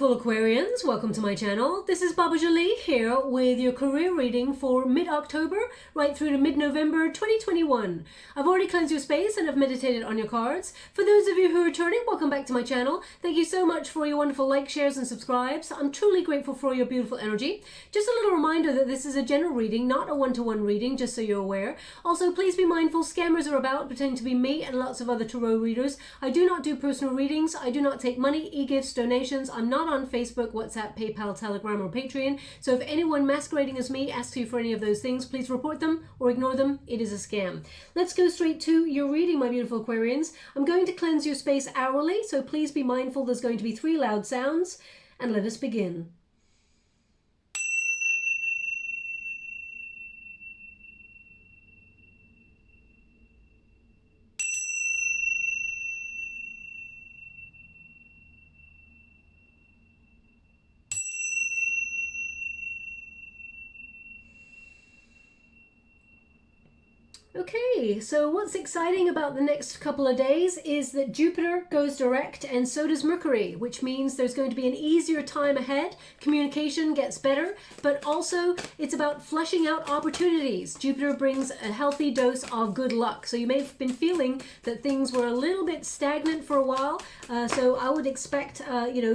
beautiful Aquarians, welcome to my channel. This is Baba Jolie here with your career reading for mid-October right through to mid-November 2021. I've already cleansed your space and have meditated on your cards. For those of you who are returning, welcome back to my channel. Thank you so much for your wonderful likes, shares and subscribes. I'm truly grateful for your beautiful energy. Just a little reminder that this is a general reading, not a one-to-one reading, just so you're aware. Also, please be mindful, scammers are about, pretending to be me and lots of other tarot readers. I do not do personal readings. I do not take money, e-gifts, donations. I'm not on Facebook, WhatsApp, PayPal, Telegram, or Patreon. So if anyone masquerading as me asks you for any of those things, please report them or ignore them. It is a scam. Let's go straight to your reading, my beautiful Aquarians. I'm going to cleanse your space hourly, so please be mindful there's going to be 3 loud sounds. And let us begin. Okay, so what's exciting about the next couple of days is that Jupiter goes direct and so does Mercury, which means there's going to be an easier time ahead. Communication gets better, but also it's about fleshing out opportunities. Jupiter brings a healthy dose of good luck. So you may have been feeling that things were a little bit stagnant for a while. So I would expect,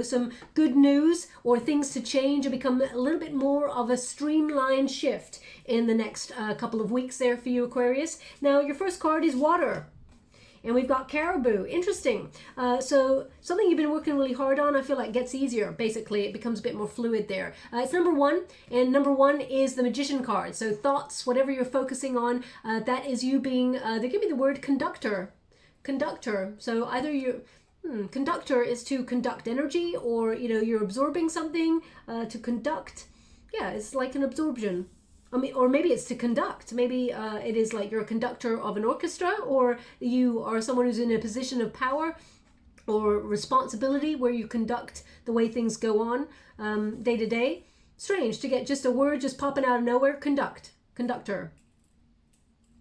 some good news or things to change and become a little bit more of a streamlined shift in the next couple of weeks there for you, Aquarius. Now, your first card is water. And we've got caribou. Interesting. So something you've been working really hard on, I feel like gets easier. Basically, it becomes a bit more fluid there. It's number 1, and number 1 is the Magician card. So thoughts, whatever you're focusing on, that is you being, they give me the word conductor. Conductor. So either you... conductor is to conduct energy, or, you're absorbing something to conduct. Yeah, it's like an absorption. I mean, or maybe it's to conduct. Maybe it is like you're a conductor of an orchestra, or you are someone who's in a position of power or responsibility where you conduct the way things go on day to day. Strange to get just a word just popping out of nowhere. Conductor.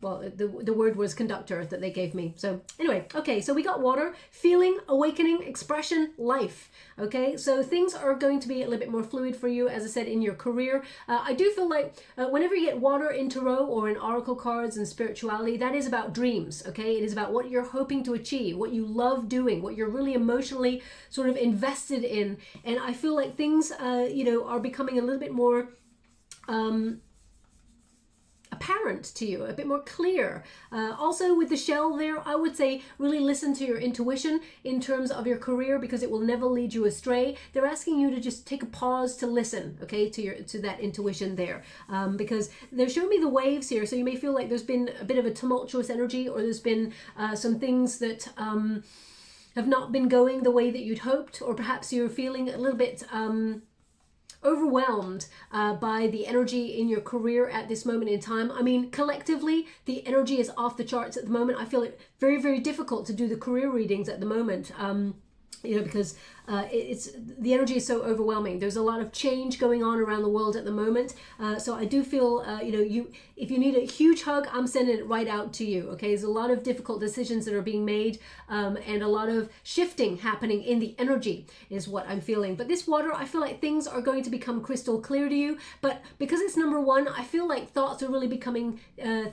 Well, the word was conductor that they gave me. So anyway, okay, so we got water, feeling, awakening, expression, life. Okay, so things are going to be a little bit more fluid for you, as I said, in your career. I do feel like whenever you get water in tarot or in oracle cards and spirituality, that is about dreams, okay? It is about what you're hoping to achieve, what you love doing, what you're really emotionally sort of invested in. And I feel like things, are becoming a little bit more... apparent to you, a bit more clear. Also with the shell there, I would say really listen to your intuition in terms of your career, because it will never lead you astray. They're asking you to just take a pause to listen, okay, to that intuition there, because they're showing me the waves here. So you may feel like there's been a bit of a tumultuous energy, or there's been some things that have not been going the way that you'd hoped, or perhaps you're feeling a little bit overwhelmed by the energy in your career at this moment in time. I mean, collectively, the energy is off the charts at the moment. I feel it very, very difficult to do the career readings at the moment. Because it's the energy is so overwhelming. There's a lot of change going on around the world at the moment. So I do feel, if you need a huge hug, I'm sending it right out to you. Okay, there's a lot of difficult decisions that are being made, and a lot of shifting happening in the energy is what I'm feeling. But this water, I feel like things are going to become crystal clear to you. But because it's number 1, I feel like thoughts are really becoming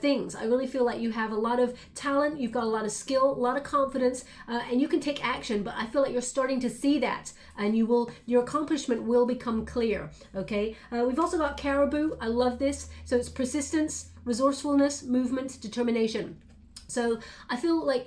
things. I really feel like you have a lot of talent, you've got a lot of skill, a lot of confidence, and you can take action. But I feel like you're starting to see that, and your accomplishment will become clear. Okay, we've also got caribou. I love this. So it's persistence, resourcefulness, movement, determination. So I feel like,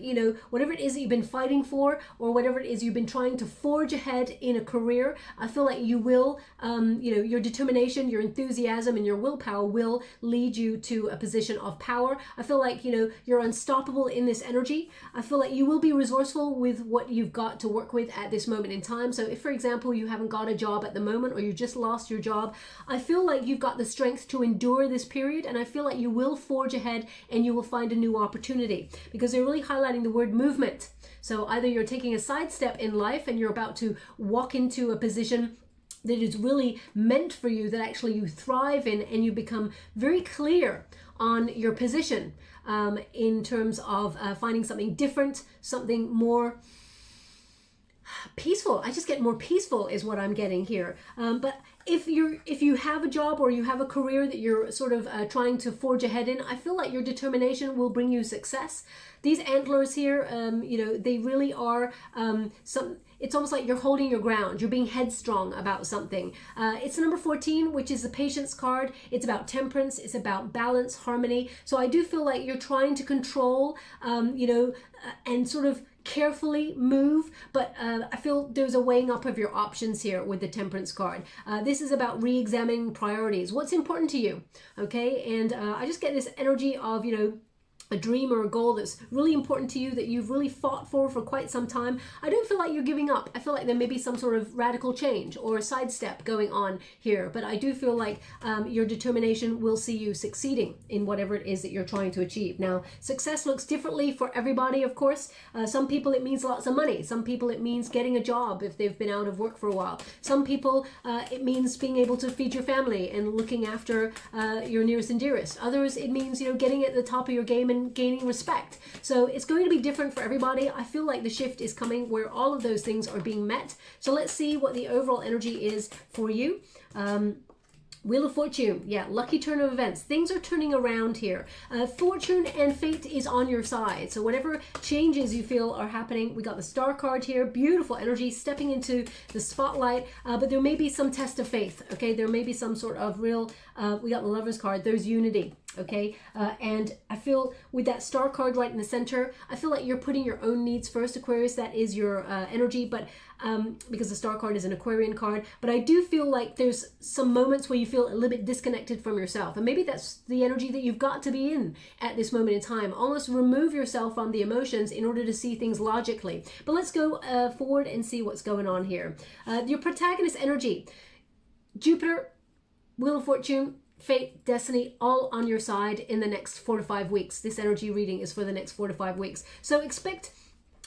whatever it is that you've been fighting for, or whatever it is you've been trying to forge ahead in a career, I feel like you will, your determination, your enthusiasm, and your willpower will lead you to a position of power. I feel like, you're unstoppable in this energy. I feel like you will be resourceful with what you've got to work with at this moment in time. So if, for example, you haven't got a job at the moment, or you just lost your job, I feel like you've got the strength to endure this period, and I feel like you will forge ahead and you will find a new opportunity. Because they're really highlighting the word movement. So either you're taking a sidestep in life and you're about to walk into a position that is really meant for you, that actually you thrive in, and you become very clear on your position in terms of finding something different, something more peaceful. I just get more peaceful is what I'm getting here. But if you have a job or you have a career that you're sort of trying to forge ahead in, I feel like your determination will bring you success. These antlers here, you know, they really are it's almost like you're holding your ground. You're being headstrong about something. It's number 14, which is the Patience card. It's about temperance. It's about balance, harmony. So I do feel like you're trying to control, you know, and sort of carefully move, but I feel there's a weighing up of your options here with the Temperance card. This is about re-examining priorities. What's important to you, okay? And I just get this energy of, you know, a dream or a goal that's really important to you that you've really fought for quite some time. I don't feel like you're giving up. I feel like there may be some sort of radical change or a sidestep going on here, but I do feel like your determination will see you succeeding in whatever it is that you're trying to achieve. Now, success looks differently for everybody, of course. Some people it means lots of money. Some people it means getting a job if they've been out of work for a while. Some people it means being able to feed your family and looking after your nearest and dearest. Others it means, you know, getting at the top of your game and gaining respect. So it's going to be different for everybody. I feel like the shift is coming where all of those things are being met. So let's see what the overall energy is for you. Wheel of Fortune, yeah, lucky turn of events. Things are turning around here. Fortune and fate is on your side. So whatever changes you feel are happening, we got the Star card here, beautiful energy, stepping into the spotlight, but there may be some test of faith, okay? There may be some sort of real, we got the Lover's card, there's unity, okay? And I feel with that Star card right in the center, I feel like you're putting your own needs first, Aquarius. That is your energy, but because the Star card is an Aquarian card, but I do feel like there's some moments where you feel a little bit disconnected from yourself, and maybe that's the energy that you've got to be in at this moment in time. Almost remove yourself from the emotions in order to see things logically. But let's go forward and see what's going on here. Your protagonist energy, Jupiter, Wheel of Fortune, fate, destiny, all on your side in the next 4 to 5 weeks. This energy reading is for the next 4 to 5 weeks. So expect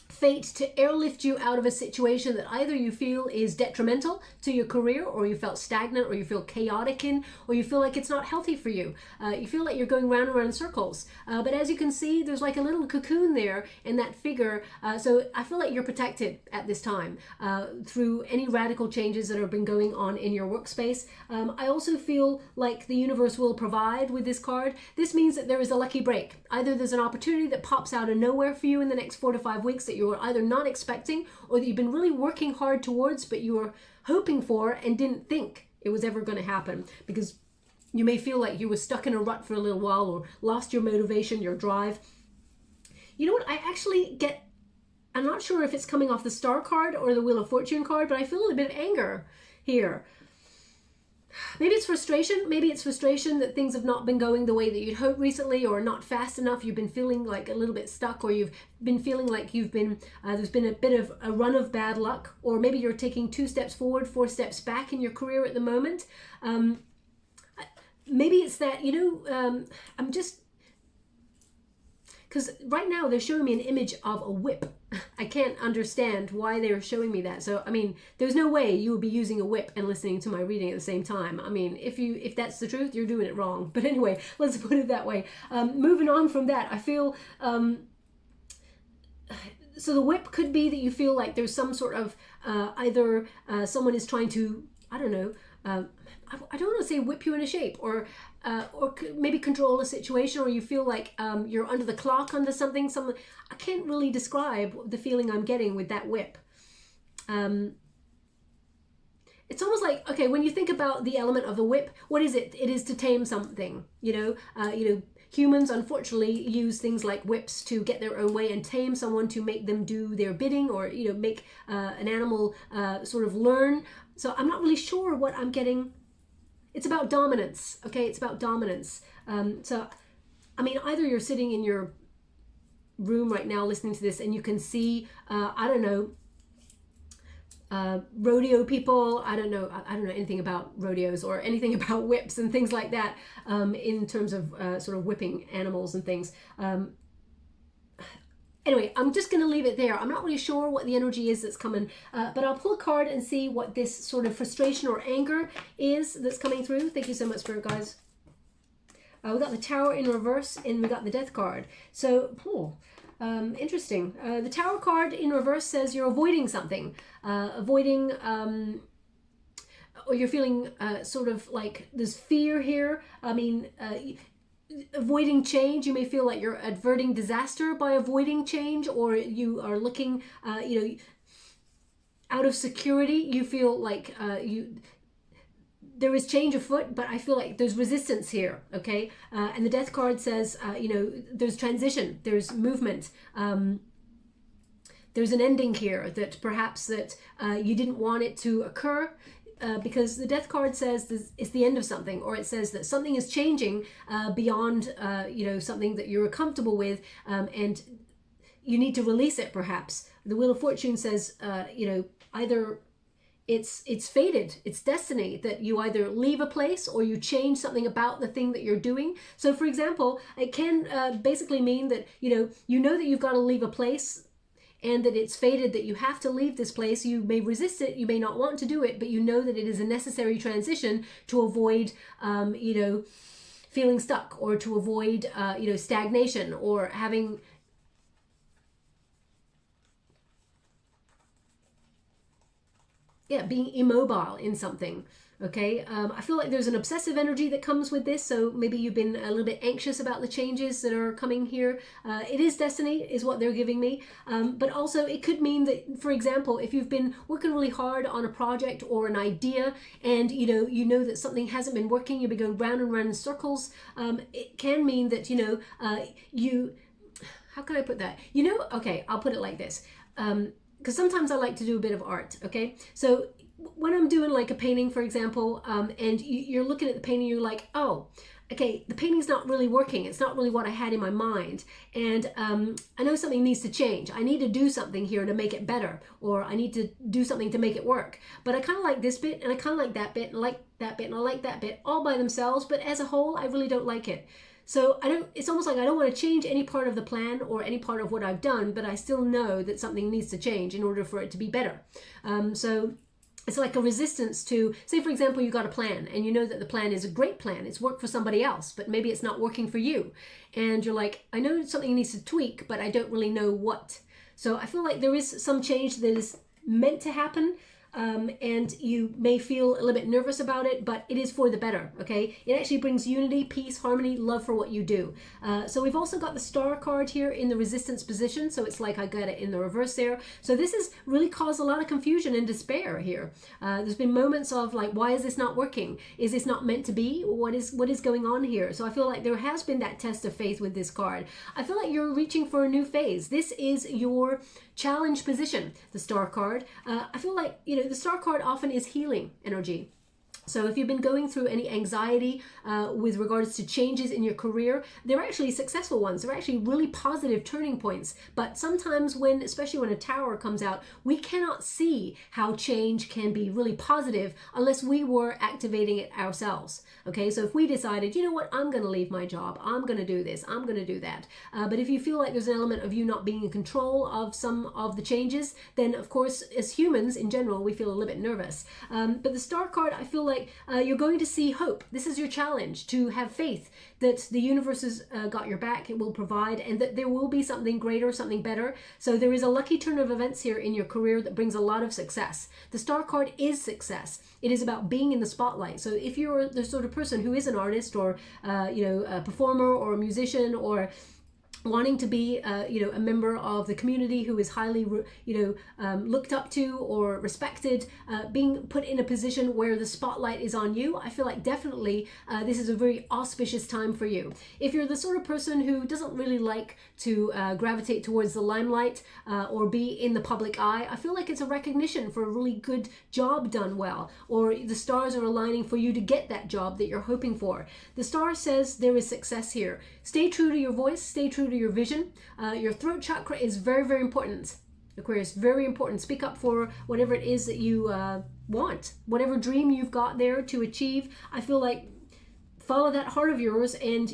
fate to airlift you out of a situation that either you feel is detrimental to your career, or you felt stagnant, or you feel chaotic in, or you feel like it's not healthy for you. You feel like you're going round and round in circles. But as you can see, there's like a little cocoon there in that figure. So I feel like you're protected at this time through any radical changes that have been going on in your workspace. I also feel like the universe will provide with this card. This means that there is a lucky break. Either there's an opportunity that pops out of nowhere for you in the next 4 to 5 weeks that you're either not expecting, or that you've been really working hard towards, but you were hoping for and didn't think it was ever going to happen, because you may feel like you were stuck in a rut for a little while, or lost your motivation, your drive. You know what? I actually get, I'm not sure if it's coming off the Star card or the Wheel of Fortune card, but I feel a little bit of anger here. Maybe it's frustration. Maybe it's frustration that things have not been going the way that you'd hoped recently, or not fast enough. You've been feeling like a little bit stuck, or you've been feeling like you've been, there's been a bit of a run of bad luck, or maybe you're taking 2 steps forward, 4 steps back in your career at the moment. Maybe it's that, you know, I'm just, because right now they're showing me an image of a whip. I can't understand why they're showing me that. So, I mean, there's no way you would be using a whip and listening to my reading at the same time. I mean, if that's the truth, you're doing it wrong. But anyway, let's put it that way. Moving on from that, I feel, so the whip could be that you feel like there's some sort of, either someone is trying to, I don't know, I don't want to say whip you into shape, or maybe control a situation, or you feel like you're under the clock under something. I can't really describe the feeling I'm getting with that whip. It's almost like, okay, when you think about the element of the whip, what is it? It is to tame something. You know, humans unfortunately use things like whips to get their own way and tame someone, to make them do their bidding, or, you know, make an animal sort of learn. So I'm not really sure what I'm getting. It's about dominance, okay? It's about dominance. So, I mean, either you're sitting in your room right now listening to this, and you can see, I don't know, rodeo people. I don't know anything about rodeos or anything about whips and things like that, in terms of sort of whipping animals and things. Anyway, I'm just going to leave it there. I'm not really sure what the energy is that's coming, but I'll pull a card and see what this sort of frustration or anger is that's coming through. Thank you so much for it, guys. We got the Tower in reverse, and we got the Death card. So, Interesting. The Tower card in reverse says you're avoiding something, avoiding, or you're feeling sort of like there's fear here. I mean, avoiding change. You may feel like you're averting disaster by avoiding change, or you are looking, out of security. You feel like there is change afoot, but I feel like there's resistance here, okay? And the Death card says, there's transition, there's movement. There's an ending here that perhaps that you didn't want it to occur, because the Death card says it's the end of something, or it says that something is changing beyond, something that you're comfortable with, and you need to release it perhaps. The Wheel of Fortune says, either it's fated, it's destiny, that you either leave a place or you change something about the thing that you're doing. So for example, it can basically mean that, you know that you've got to leave a place, and that it's fated that you have to leave this place. You may resist it, you may not want to do it, but you know that it is a necessary transition to avoid, feeling stuck, or to avoid, stagnation, or having... being immobile in something, okay? I feel like there's an obsessive energy that comes with this, so maybe you've been a little bit anxious about the changes that are coming here. It is destiny, is what they're giving me, but also it could mean that, for example, if you've been working really hard on a project or an idea, and you know that something hasn't been working, you've been going round and round in circles, it can mean that, you... How can I put that? Okay, I'll put it like this. Because sometimes I like to do a bit of art, okay? So when I'm doing like a painting, for example, and you're looking at the painting, you're like, oh, okay, the painting's not really working. It's not really what I had in my mind. And I know something needs to change. I need to do something here to make it better, or I need to do something to make it work. But I kind of like this bit, and I kind of like that bit, and I like that bit, and I like that bit, all by themselves. But as a whole, I really don't like it. So it's almost like I don't want to change any part of the plan or any part of what I've done, but I still know that something needs to change in order for it to be better. So it's like a resistance to, say for example, you got a plan and you know that the plan is a great plan. It's worked for somebody else, but maybe it's not working for you. And you're like, I know something needs to tweak, but I don't really know what. So I feel like there is some change that is meant to happen. And you may feel a little bit nervous about it, but it is for the better, okay? It actually brings unity, peace, harmony, love for what you do. So we've also got the Star card here in the resistance position, so it's like I got it in the reverse there. So this has really caused a lot of confusion and despair here. There's been moments of like, why is this not working? Is this not meant to be? What is going on here? So I feel like there has been that test of faith with this card. I feel like you're reaching for a new phase. This is your challenge position, the Star card. I feel like, the Star card often is healing energy. So if you've been going through any anxiety with regards to changes in your career, they're actually successful ones. They're actually really positive turning points. But sometimes especially when a tower comes out, we cannot see how change can be really positive unless we were activating it ourselves. Okay, so if we decided, you know what, I'm going to leave my job, I'm going to do this, I'm going to do that. But if you feel like there's an element of you not being in control of some of the changes, then of course, as humans in general, we feel a little bit nervous. But the Star card, I feel like you're going to see hope. This is your challenge, to have faith that the universe has got your back, it will provide, and that there will be something greater, something better. So there is a lucky turn of events here in your career that brings a lot of success. The Star card is success. It is about being in the spotlight. So if you're the sort of person who is an artist, or a performer, or a musician, or wanting to be, a member of the community who is highly, looked up to or respected, being put in a position where the spotlight is on you, I feel like definitely this is a very auspicious time for you. If you're the sort of person who doesn't really like to gravitate towards the limelight or be in the public eye, I feel like it's a recognition for a really good job done well, or the stars are aligning for you to get that job that you're hoping for. The star says there is success here. Stay true to your voice, stay true to your vision. Your throat chakra is very, very important. Aquarius, very important. Speak up for whatever it is that you want, whatever dream you've got there to achieve. I feel like follow that heart of yours and,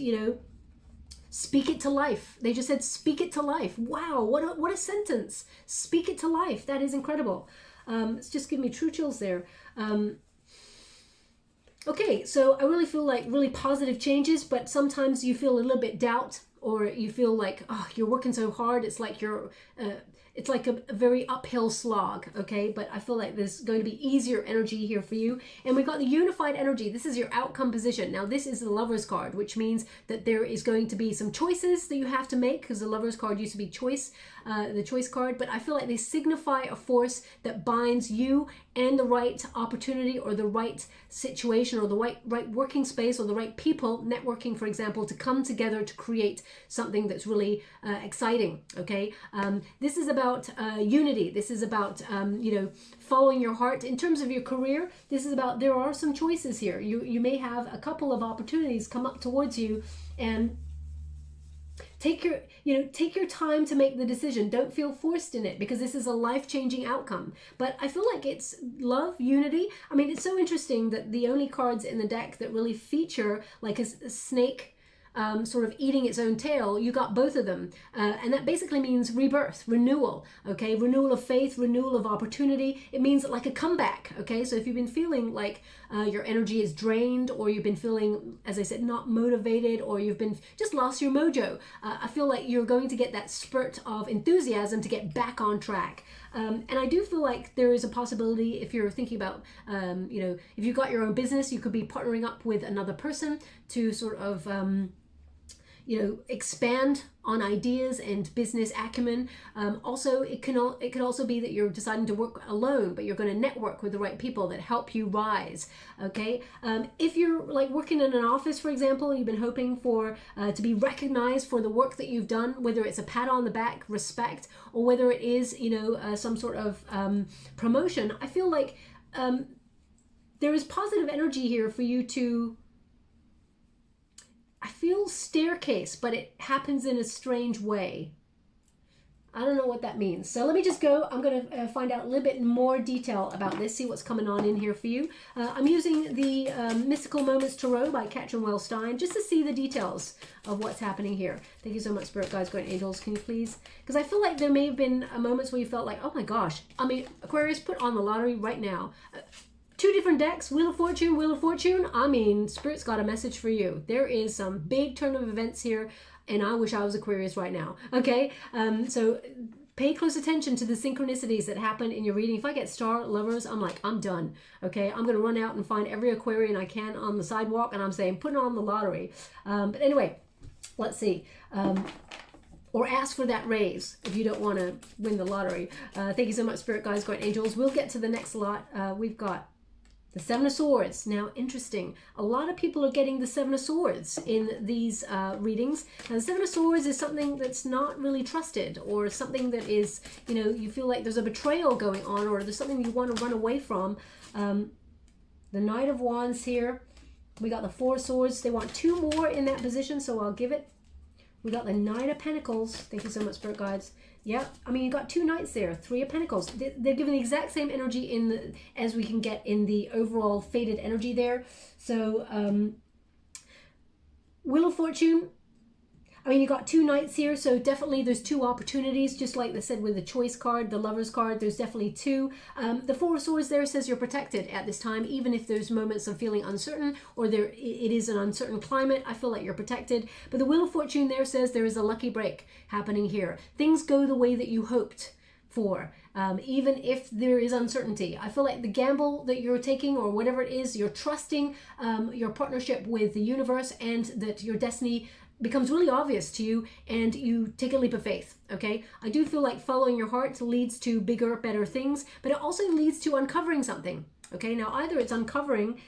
speak it to life. They just said, speak it to life. Wow, what a sentence. Speak it to life. That is incredible. It's just giving me true chills there. Okay, so I really feel like really positive changes, but sometimes you feel a little bit doubt or you feel like, oh, you're working so hard, it's like you're it's like a very uphill slog, okay? But I feel like there's going to be easier energy here for you. And we've got the unified energy. This is your outcome position. Now, this is the Lover's card, which means that there is going to be some choices that you have to make, because the Lover's card used to be choice, the choice card. But I feel like they signify a force that binds you and the right opportunity or the right situation or the right working space or the right people, networking, for example, to come together to create something that's really exciting, okay? This is about unity. This is about, you know, following your heart. In terms of your career, this is about, there are some choices here. You may have a couple of opportunities come up towards you, and take your time to make the decision. Don't feel forced in it, because this is a life-changing outcome. But I feel like it's love, unity. I mean, it's so interesting that the only cards in the deck that really feature like a snake sort of eating its own tail, you got both of them. And that basically means rebirth, renewal, okay? Renewal of faith, renewal of opportunity. It means like a comeback, okay? So if you've been feeling like your energy is drained, or you've been feeling, as I said, not motivated, or you've been just lost your mojo, I feel like you're going to get that spurt of enthusiasm to get back on track. And I do feel like there is a possibility, if you're thinking about, you know, if you've got your own business, you could be partnering up with another person to sort of, you know, expand on ideas and business acumen. Also, it could also be that you're deciding to work alone, but you're going to network with the right people that help you rise. Okay, if you're like working in an office, for example, you've been hoping for to be recognized for the work that you've done, whether it's a pat on the back, respect, or whether it is, you know, some sort of promotion. I feel like there is positive energy here for you to, I feel staircase, but it happens in a strange way. I don't know what that means. So let me just go. I'm going to find out a little bit more detail about this, see what's coming on in here for you. I'm using the Mystical Moments Tarot by CATRIN STEIN just to see the details of what's happening here. Thank you so much, Spirit Guides, Guardian Angels. Can you please? Because I feel like there may have been moments where you felt like, oh my gosh. I mean, Aquarius, put on the lottery right now. Two different decks, Wheel of Fortune, Wheel of Fortune. I mean, Spirit's got a message for you. There is some big turn of events here, and I wish I was Aquarius right now, okay? So pay close attention to the synchronicities that happen in your reading. If I get star lovers, I'm like, I'm done, okay? I'm going to run out and find every Aquarian I can on the sidewalk, and I'm saying, put on the lottery. But anyway, let's see. Or ask for that raise if you don't want to win the lottery. Thank you so much, Spirit Guides, Guardian Angels. We'll get to the next lot. We've got the Seven of Swords. Now, interesting. A lot of people are getting the Seven of Swords in these readings. Now, the Seven of Swords is something that's not really trusted, or something that is, you know, you feel like there's a betrayal going on, or there's something you want to run away from. The Knight of Wands here. We got the Four of Swords. They want two more in that position, so I'll give it. We got the Knight of Pentacles. Thank you so much, Spirit Guides. Yeah, I mean, you got two Knights there, Three of Pentacles. They're giving the exact same energy in the, as we can get in the overall faded energy there. So, Wheel of Fortune. I mean, you got two Knights here, so definitely there's two opportunities, just like they said with the Choice card, the Lover's card, there's definitely two. The Four of Swords there says you're protected at this time, even if there's moments of feeling uncertain, or it is an uncertain climate, I feel like you're protected. But the Wheel of Fortune there says there is a lucky break happening here. Things go the way that you hoped for, even if there is uncertainty. I feel like the gamble that you're taking, or whatever it is, you're trusting your partnership with the universe, and that your destiny becomes really obvious to you, and you take a leap of faith, okay? I do feel like following your heart leads to bigger, better things, but it also leads to uncovering something, okay? Now, either it's uncovering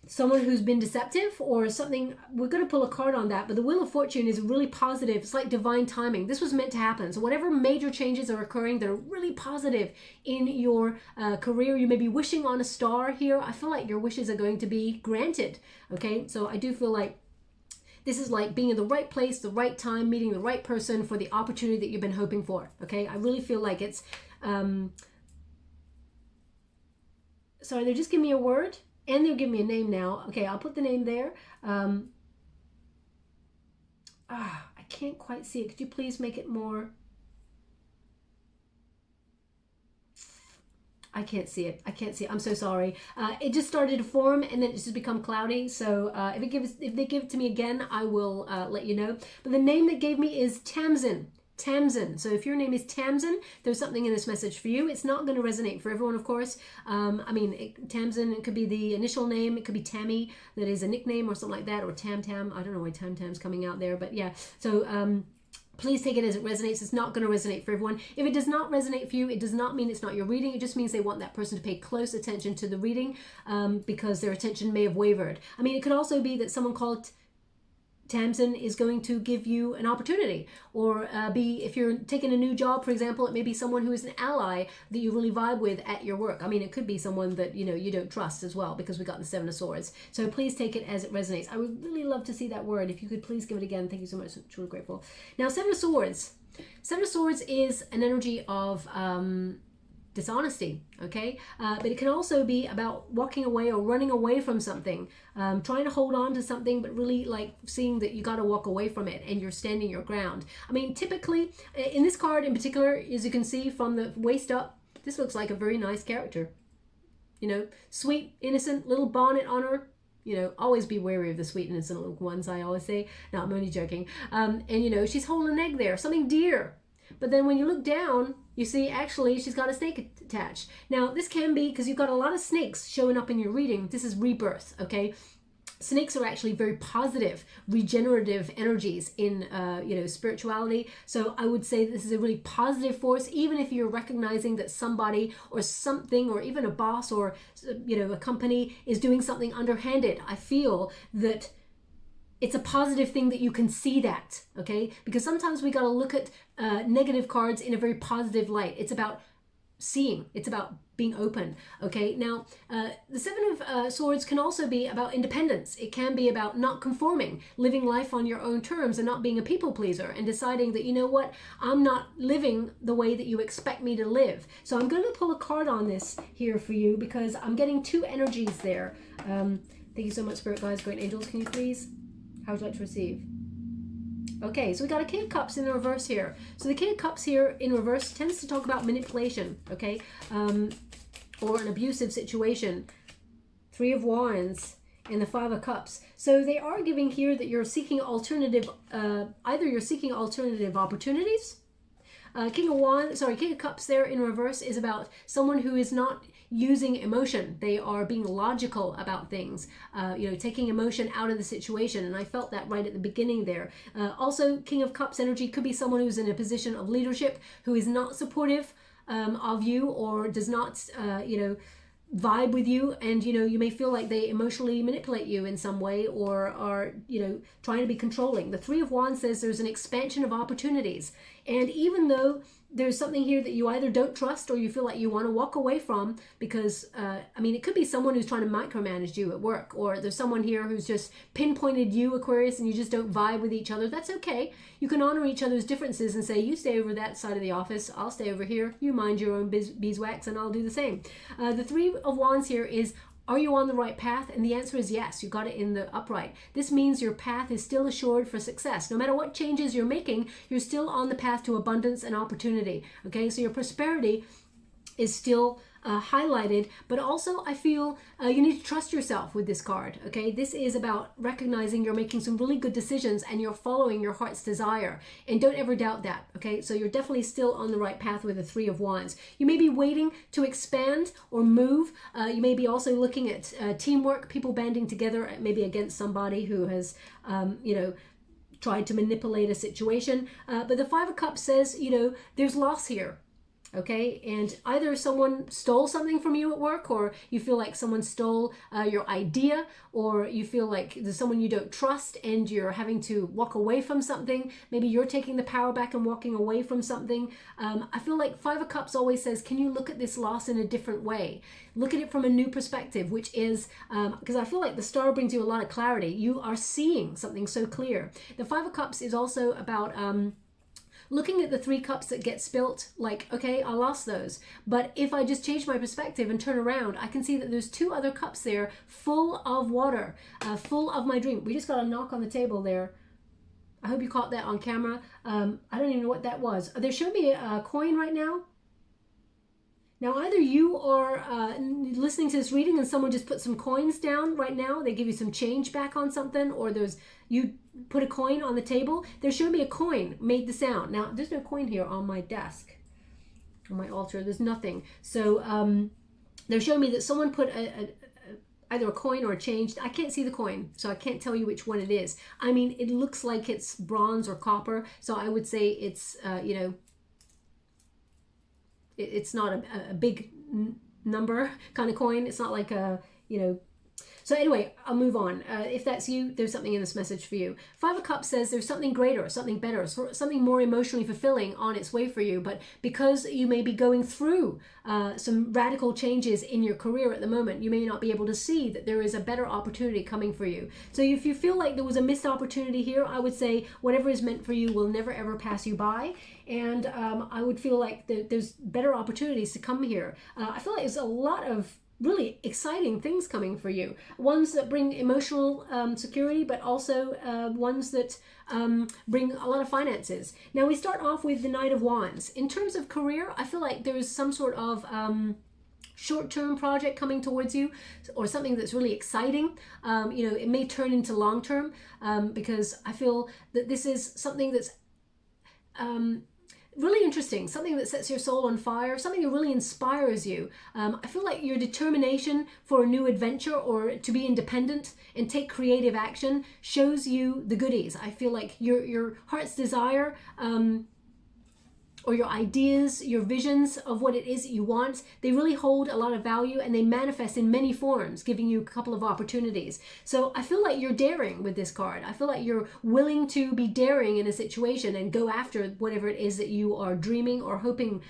someone who's been deceptive, or something. We're going to pull a card on that, but the Wheel of Fortune is really positive. It's like divine timing. This was meant to happen. So whatever major changes are occurring that are really positive in your career, you may be wishing on a star here. I feel like your wishes are going to be granted, okay? So I do feel like this is like being in the right place, the right time, meeting the right person for the opportunity that you've been hoping for, okay? I really feel like it's, sorry, they're just giving me a word, and they'll give me a name now. Okay, I'll put the name there. I can't quite see it. Could you please make it more? I can't see it. I can't see it. I'm so sorry. It just started to form and then it's just become cloudy. So if they give it to me again, I will let you know. But the name they gave me is Tamsin. Tamsin. So if your name is Tamsin, there's something in this message for you. It's not going to resonate for everyone, of course. I mean, Tamsin, it could be the initial name. It could be Tammy, that is a nickname or something like that, or Tam Tam. I don't know why Tam Tam's coming out there, but yeah. So please take it as it resonates. It's not going to resonate for everyone. If it does not resonate for you, it does not mean it's not your reading. It just means they want that person to pay close attention to the reading because their attention may have wavered. I mean, it could also be that someone called Tamsin is going to give you an opportunity, or if you're taking a new job, for example, it may be someone who is an ally that you really vibe with at your work. I mean, it could be someone that, you know, you don't trust as well, because we got the Seven of Swords. So please take it as it resonates. I would really love to see that word. If you could please give it again. Thank you so much. I'm truly grateful. Now, Seven of Swords. Seven of Swords is an energy of dishonesty, okay? But it can also be about walking away or running away from something, trying to hold on to something, but really like seeing that you got to walk away from it and you're standing your ground. I mean, typically in this card in particular, as you can see from the waist up, this looks like a very nice character. You know, sweet, innocent, little bonnet on her. You know, always be wary of the sweet, innocent little ones, I always say. No, I'm only joking. And, you know, she's holding an egg there, something dear. But then when you look down, you see actually she's got a snake attached. Now, this can be because you've got a lot of snakes showing up in your reading. This is rebirth, okay? Snakes are actually very positive, regenerative energies in, you know, spirituality. So I would say this is a really positive force, even if you're recognizing that somebody or something, or even a boss or, you know, a company is doing something underhanded. I feel that it's a positive thing that you can see that, okay? Because sometimes we got to look at negative cards in a very positive light. It's about seeing. It's about being open, okay? Now, the Seven of Swords can also be about independence. It can be about not conforming, living life on your own terms and not being a people pleaser and deciding that, you know what, I'm not living the way that you expect me to live. So I'm going to pull a card on this here for you because I'm getting two energies there. Thank you so much, Spirit Guides, Great Angels. Can you please? How would you like to receive? Okay, so we got a King of Cups in the reverse here. So the King of Cups here in reverse tends to talk about manipulation, okay? Or an abusive situation. Three of Wands and the Five of Cups. So they are giving here that you're seeking alternative, either you're seeking alternative opportunities. King of Cups there in reverse is about someone who is not using emotion. They are being logical about things, you know, taking emotion out of the situation. And I felt that right at the beginning there. Also, King of Cups energy could be someone who's in a position of leadership, who is not supportive of you, or does not, you know, vibe with you, and you know, you may feel like they emotionally manipulate you in some way, or are, you know, trying to be controlling. The Three of Wands says there's an expansion of opportunities, and even though there's something here that you either don't trust or you feel like you want to walk away from, because I mean, it could be someone who's trying to micromanage you at work, or there's someone here who's just pinpointed you, Aquarius, and you just don't vibe with each other. That's okay. You can honor each other's differences and say, you stay over that side of the office, I'll stay over here, you mind your own beeswax, and I'll do the same. The Three of Wands here is, are you on the right path? And the answer is yes. You got it in the upright. This means your path is still assured for success. No matter what changes you're making, you're still on the path to abundance and opportunity. Okay, so your prosperity is still highlighted, but also I feel you need to trust yourself with this card. Okay, this is about recognizing you're making some really good decisions and you're following your heart's desire, and don't ever doubt that. Okay, so you're definitely still on the right path with the Three of Wands. You may be waiting to expand or move. You may be also looking at teamwork, people banding together, maybe against somebody who has you know, tried to manipulate a situation. But the Five of Cups says, you know, there's loss here. Okay, and either someone stole something from you at work, or you feel like someone stole your idea, or you feel like there's someone you don't trust and you're having to walk away from something. Maybe you're taking the power back and walking away from something. I feel like Five of Cups always says, can you look at this loss in a different way? Look at it from a new perspective, which is, because I feel like the star brings you a lot of clarity. You are seeing something so clear. The Five of Cups is also about looking at the three cups that get spilt, like, okay, I lost those. But if I just change my perspective and turn around, I can see that there's two other cups there full of water, full of my dream. We just got a knock on the table there. I hope you caught that on camera. I don't even know what that was. They're showing me a coin right now. Now, either you are listening to this reading and someone just put some coins down right now. They give you some change back on something, or you put a coin on the table. They're showing me a coin made the sound. Now, there's no coin here on my desk, on my altar. There's nothing. So they're showing me that someone put either a coin or a change. I can't see the coin, so I can't tell you which one it is. I mean, it looks like it's bronze or copper, so I would say it's, you know, it's not a big number kind of coin. It's not like a, you know. So anyway, I'll move on. If that's you, there's something in this message for you. Five of Cups says there's something greater, something better, something more emotionally fulfilling on its way for you. But because you may be going through some radical changes in your career at the moment, you may not be able to see that there is a better opportunity coming for you. So if you feel like there was a missed opportunity here, I would say whatever is meant for you will never ever pass you by. And I would feel like there's better opportunities to come here. I feel like there's a lot of really exciting things coming for you. Ones that bring emotional security, but also ones that bring a lot of finances. Now we start off with the Knight of Wands. In terms of career, I feel like there's some sort of short-term project coming towards you, or something that's really exciting. You know, it may turn into long-term because I feel that this is something that's really interesting, something that sets your soul on fire, something that really inspires you. I feel like your determination for a new adventure or to be independent and take creative action shows you the goodies. I feel like your heart's desire or your ideas, your visions of what it is that you want, they really hold a lot of value and they manifest in many forms, giving you a couple of opportunities. So I feel like you're daring with this card. I feel like you're willing to be daring in a situation and go after whatever it is that you are dreaming or hoping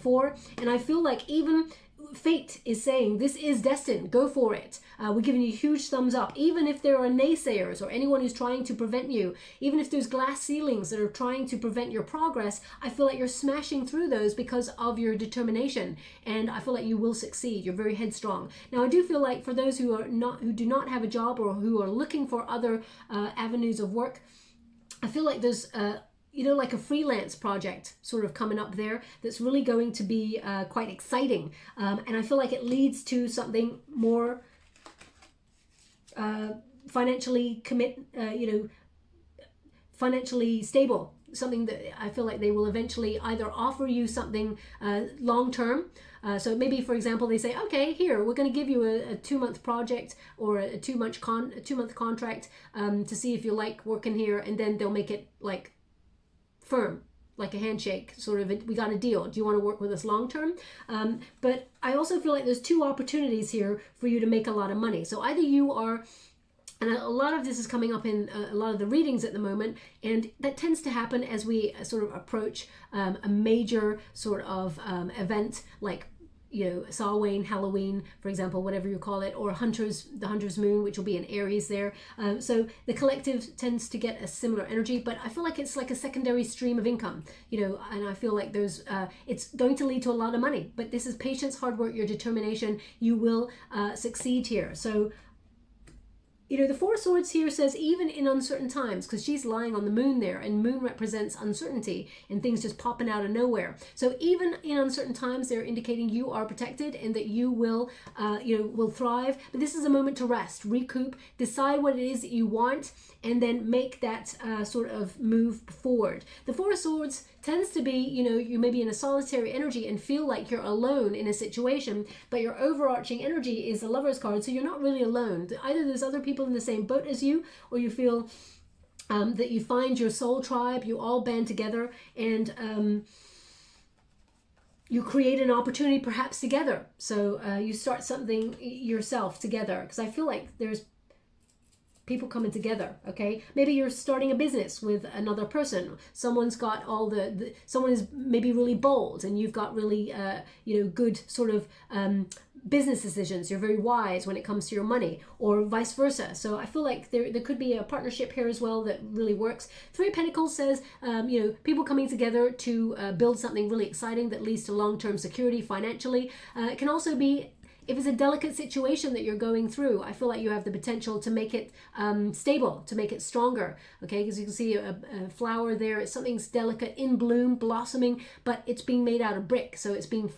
for. And I feel like even fate is saying this is destined, go for it. We're giving you a huge thumbs up. Even if there are naysayers or anyone who's trying to prevent you, even if there's glass ceilings that are trying to prevent your progress, I feel like you're smashing through those because of your determination, and I feel like you will succeed. You're very headstrong. Now I do feel like for those who do not have a job or who are looking for other avenues of work, I feel like there's you know, like a freelance project sort of coming up there that's really going to be quite exciting. And I feel like it leads to something more financially financially stable. Something that I feel like they will eventually either offer you something long-term. So maybe, for example, they say, okay, here, we're going to give you a 2-month project or a 2-month contract to see if you like working here. And then they'll make it like firm, like a handshake, sort of, we got a deal. Do you want to work with us long term? But I also feel like there's 2 opportunities here for you to make a lot of money. So either you are, and a lot of this is coming up in a lot of the readings at the moment, and that tends to happen as we sort of approach a major sort of event, like, you know, Samhain, Halloween, for example, whatever you call it, or the Hunter's Moon, which will be in Aries there. So the collective tends to get a similar energy, but I feel like it's like a secondary stream of income, you know, and I feel like there's, it's going to lead to a lot of money, but this is patience, hard work, your determination. You will succeed here. So, you know, the Four of Swords here says even in uncertain times, because she's lying on the moon there, and moon represents uncertainty and things just popping out of nowhere. So even in uncertain times, they're indicating you are protected and that you will, will thrive. But this is a moment to rest, recoup, decide what it is that you want, and then make that sort of move forward. The Four of Swords tends to be, you know, you may be in a solitary energy and feel like you're alone in a situation, but your overarching energy is the Lover's card, so you're not really alone. Either there's other people in the same boat as you, or you feel that you find your soul tribe, you all band together, and you create an opportunity perhaps together. So you start something yourself together, because I feel like there's people coming together. Okay, maybe you're starting a business with another person. Someone's got all someone is maybe really bold, and you've got really good sort of business decisions. You're very wise when it comes to your money, or vice versa. So I feel like there could be a partnership here as well that really works. Three of Pentacles says people coming together to build something really exciting that leads to long-term security financially. It can also be, if it's a delicate situation that you're going through, I feel like you have the potential to make it stable, to make it stronger, okay? Because you can see a flower there. It's something's delicate, in bloom, blossoming, but it's being made out of brick, so it's being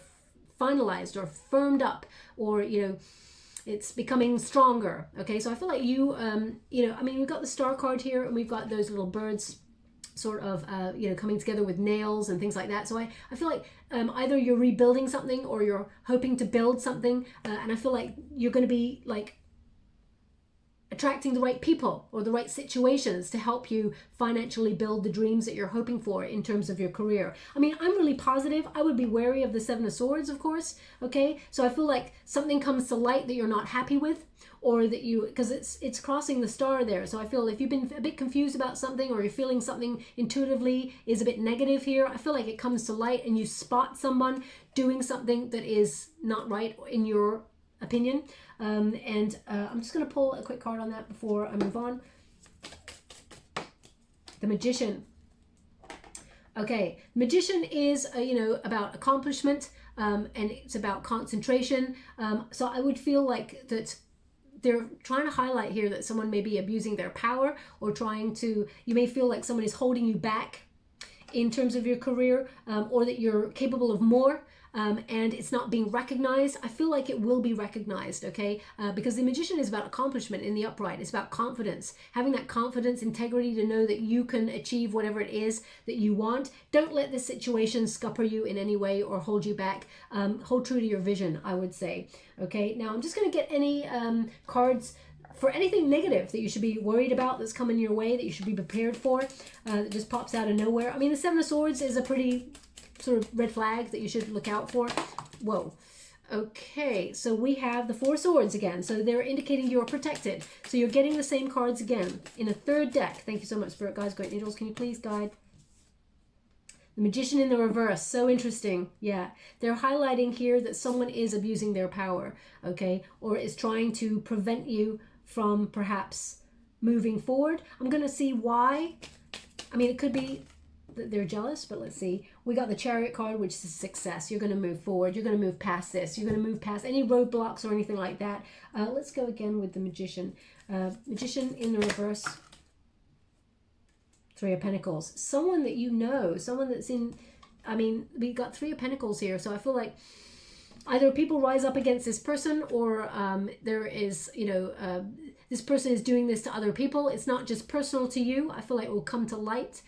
finalized or firmed up, or, you know, it's becoming stronger. Okay, so I feel like you, you know, I mean, we've got the star card here, and we've got those little birds sort of, you know, coming together with nails and things like that. So I feel like either you're rebuilding something or you're hoping to build something. And I feel like you're going to be like attracting the right people or the right situations to help you financially build the dreams that you're hoping for in terms of your career. I mean, I'm really positive. I would be wary of the Seven of Swords, of course. Okay, so I feel like something comes to light that you're not happy with, or that you, because it's crossing the star there. So I feel if you've been a bit confused about something, or you're feeling something intuitively is a bit negative here, I feel like it comes to light and you spot someone doing something that is not right in your opinion. I'm just going to pull a quick card on that before I move on. The Magician. Okay, Magician is, you know, about accomplishment, and it's about concentration. So I would feel like that they're trying to highlight here that someone may be abusing their power, or trying to, you may feel like someone is holding you back in terms of your career, or that you're capable of more. And it's not being recognized. I feel like it will be recognized, okay? Because the Magician is about accomplishment in the upright. It's about confidence, having that confidence, integrity to know that you can achieve whatever it is that you want. Don't let this situation scupper you in any way or hold you back. Hold true to your vision, I would say, okay? Now, I'm just going to get any cards for anything negative that you should be worried about that's coming your way, that you should be prepared for, that just pops out of nowhere. I mean, the Seven of Swords is a pretty sort of red flag that you should look out for. Whoa. Okay, so we have the Four Swords again. So they're indicating you're protected. So you're getting the same cards again in a third deck. Thank you so much, Spirit Guides, Great Angels. Can you please guide? The Magician in the reverse. So interesting. Yeah. They're highlighting here that someone is abusing their power, okay? Or is trying to prevent you from perhaps moving forward. I'm going to see why. I mean, it could be that they're jealous, but let's see. We got the Chariot card, which is success. You're going to move forward. You're going to move past this. You're going to move past any roadblocks or anything like that. Let's go again with the Magician. Magician in the reverse. Three of Pentacles. Someone that you know. Someone that's in... I mean, we got Three of Pentacles here. So I feel like either people rise up against this person, or there is, you know... this person is doing this to other people. It's not just personal to you. I feel like it will come to light.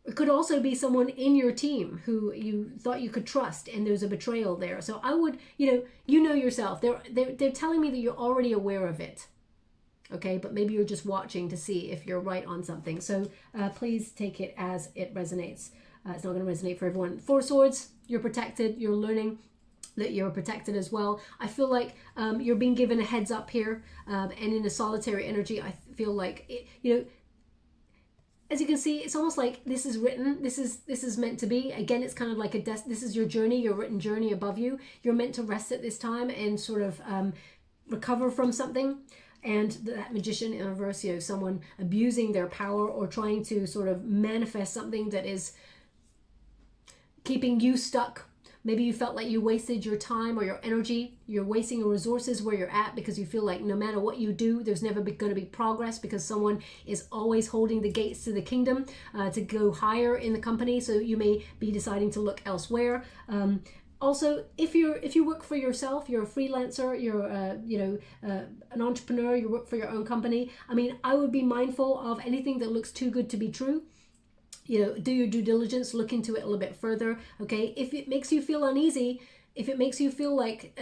It could also be someone in your team who you thought you could trust, and there's a betrayal there. So I would, you know yourself. They're telling me that you're already aware of it. Okay, but maybe you're just watching to see if you're right on something. So please take it as it resonates. It's not going to resonate for everyone. Four Swords, you're protected. You're learning that you're protected as well. I feel like you're being given a heads up here, and in a solitary energy, I feel like it, you know, as you can see, it's almost like this is written. This is meant to be. Again, it's kind of like this is your journey, your written journey above you. You're meant to rest at this time and sort of recover from something. And that Magician in reverse, you know, someone abusing their power or trying to sort of manifest something that is keeping you stuck. Maybe you felt like you wasted your time or your energy. You're wasting your resources where you're at because you feel like no matter what you do, there's never going to be progress because someone is always holding the gates to the kingdom to go higher in the company. So you may be deciding to look elsewhere. Also, if you work for yourself, you're a freelancer, you're an entrepreneur, you work for your own company. I mean, I would be mindful of anything that looks too good to be true. You know, do your due diligence, look into it a little bit further, okay? If it makes you feel uneasy, if it makes you feel like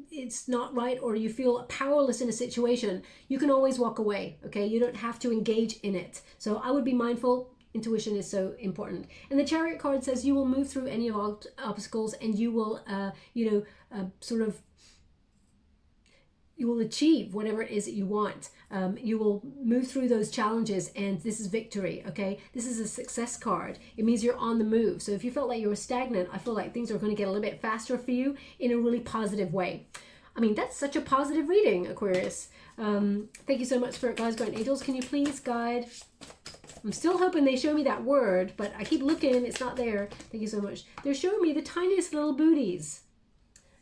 it's not right, or you feel powerless in a situation, you can always walk away, okay? You don't have to engage in it. So I would be mindful. Intuition is so important. And the Chariot card says you will move through any obstacles, and you will, you will achieve whatever it is that you want. You will move through those challenges, and this is victory, okay? This is a success card. It means you're on the move. So if you felt like you were stagnant, I feel like things are going to get a little bit faster for you in a really positive way. I mean, that's such a positive reading, Aquarius. Thank you so much, Spirit Guides, Guardian Angels. Can you please guide? I'm still hoping they show me that word, but I keep looking. It's not there. Thank you so much. They're showing me the tiniest little booties.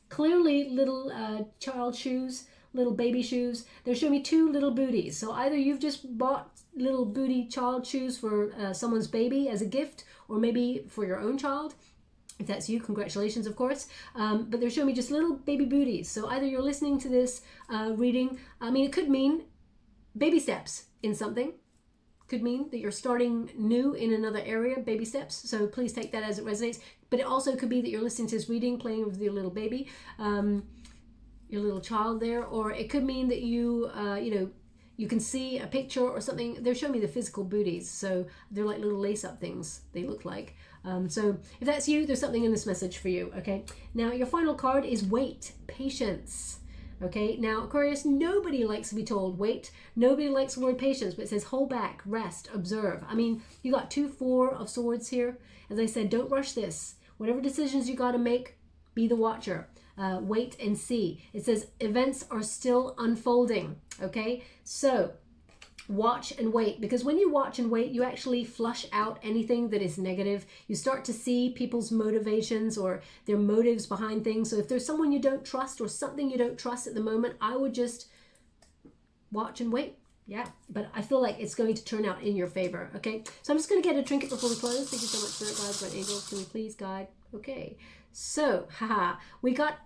Clearly little child shoes, little baby shoes. They're showing me two little booties. So either you've just bought little booty child shoes for someone's baby as a gift, or maybe for your own child. If that's you, congratulations, of course. But they're showing me just little baby booties. So either you're listening to this reading, I mean, it could mean baby steps in something. Could mean that you're starting new in another area, baby steps. So please take that as it resonates. But it also could be that you're listening to this reading, playing with your little baby, your little child there. Or it could mean that you, you know, you can see a picture or something. They're showing me the physical booties. So they're like little lace-up things, they look like. So if that's you, there's something in this message for you, okay? Now, your final card is wait, patience. Okay, now Aquarius, nobody likes to be told wait. Nobody likes the word patience, but it says hold back, rest, observe. I mean, you got 2 4 of swords here. As I said, don't rush this. Whatever decisions you got to make, be the watcher. Wait and see. It says events are still unfolding. Okay, so watch and wait, because when you watch and wait, you actually flush out anything that is negative. You start to see people's motivations or their motives behind things. So if there's someone you don't trust or something you don't trust at the moment, I would just watch and wait. Yeah, but I feel like it's going to turn out in your favor. Okay, so I'm just going to get a trinket before we close. Thank you so much, Spirit Guides, Bright Angels. Can we please guide? Okay, so we got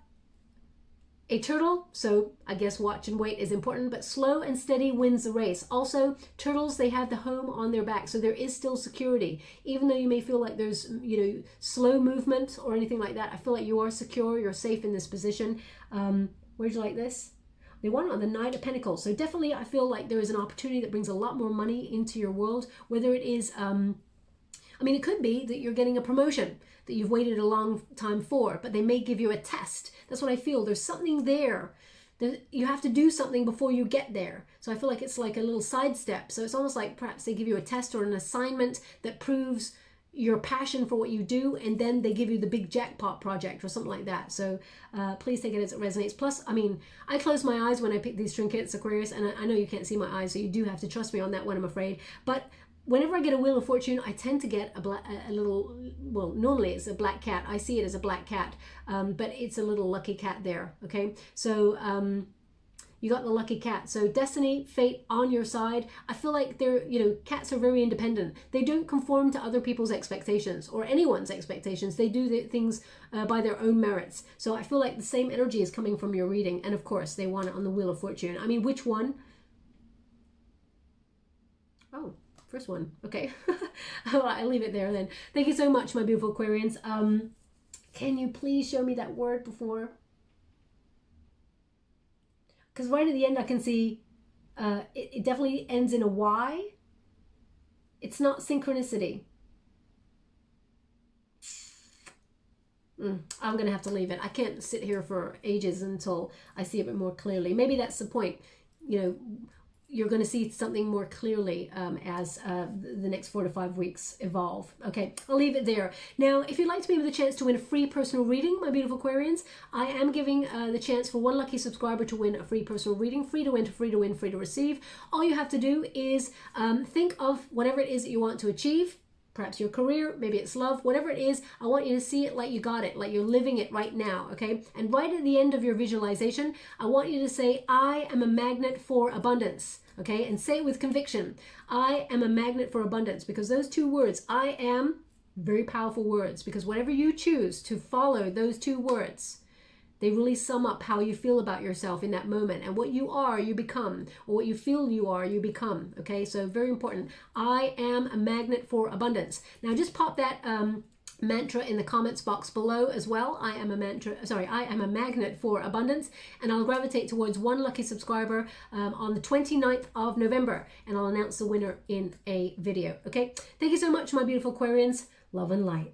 a turtle, so I guess watch and wait is important, but slow and steady wins the race. Also, turtles, they have the home on their back, so there is still security. Even though you may feel like there's, you know, slow movement or anything like that, I feel like you are secure, you're safe in this position. Where'd you like this? They won on the Knight of Pentacles. So definitely I feel like there is an opportunity that brings a lot more money into your world, whether it is, I mean, it could be that you're getting a promotion that you've waited a long time for, but they may give you a test. That's what I feel. There's something there that you have to do something before you get there. So I feel like it's like a little sidestep. So it's almost like perhaps they give you a test or an assignment that proves your passion for what you do, and then they give you the big jackpot project or something like that. So please take it as it resonates. Plus, I mean, I close my eyes when I pick these trinkets, Aquarius, and I know you can't see my eyes, so you do have to trust me on that one, I'm afraid. But whenever I get a Wheel of Fortune, I tend to get a little, well, normally it's a black cat. I see it as a black cat, but it's a little lucky cat there, okay? So you got the lucky cat. So destiny, fate on your side. I feel like they're, you know, cats are very independent. They don't conform to other people's expectations or anyone's expectations. They do things by their own merits. So I feel like the same energy is coming from your reading. And of course, they won it on the Wheel of Fortune. I mean, which one? Oh. First one. Okay. All right, I'll leave it there then. Thank you so much, my beautiful Aquarians. Can you please show me that word before? Because right at the end I can see it definitely ends in a Y. It's not synchronicity. I'm going to have to leave it. I can't sit here for ages until I see it a bit more clearly. Maybe that's the point. You know, you're going to see something more clearly as the next 4 to 5 weeks evolve. Okay, I'll leave it there. Now, if you'd like to be with a chance to win a free personal reading, my beautiful Aquarians, I am giving the chance for one lucky subscriber to win a free personal reading, free to win, free to win, free to receive. All you have to do is think of whatever it is that you want to achieve. Perhaps your career, maybe it's love, whatever it is, I want you to see it like you got it, like you're living it right now, okay? And right at the end of your visualization, I want you to say, I am a magnet for abundance, okay? And say it with conviction. I am a magnet for abundance, because those 2 words, I am, very powerful words, because whatever you choose to follow those 2 words, they really sum up how you feel about yourself in that moment. And what you are, you become. Or what you feel you are, you become. Okay, so very important. I am a magnet for abundance. Now just pop that mantra in the comments box below as well. I am a magnet for abundance. And I'll gravitate towards one lucky subscriber on the 29th of November. And I'll announce the winner in a video. Okay, thank you so much, my beautiful Aquarians. Love and light.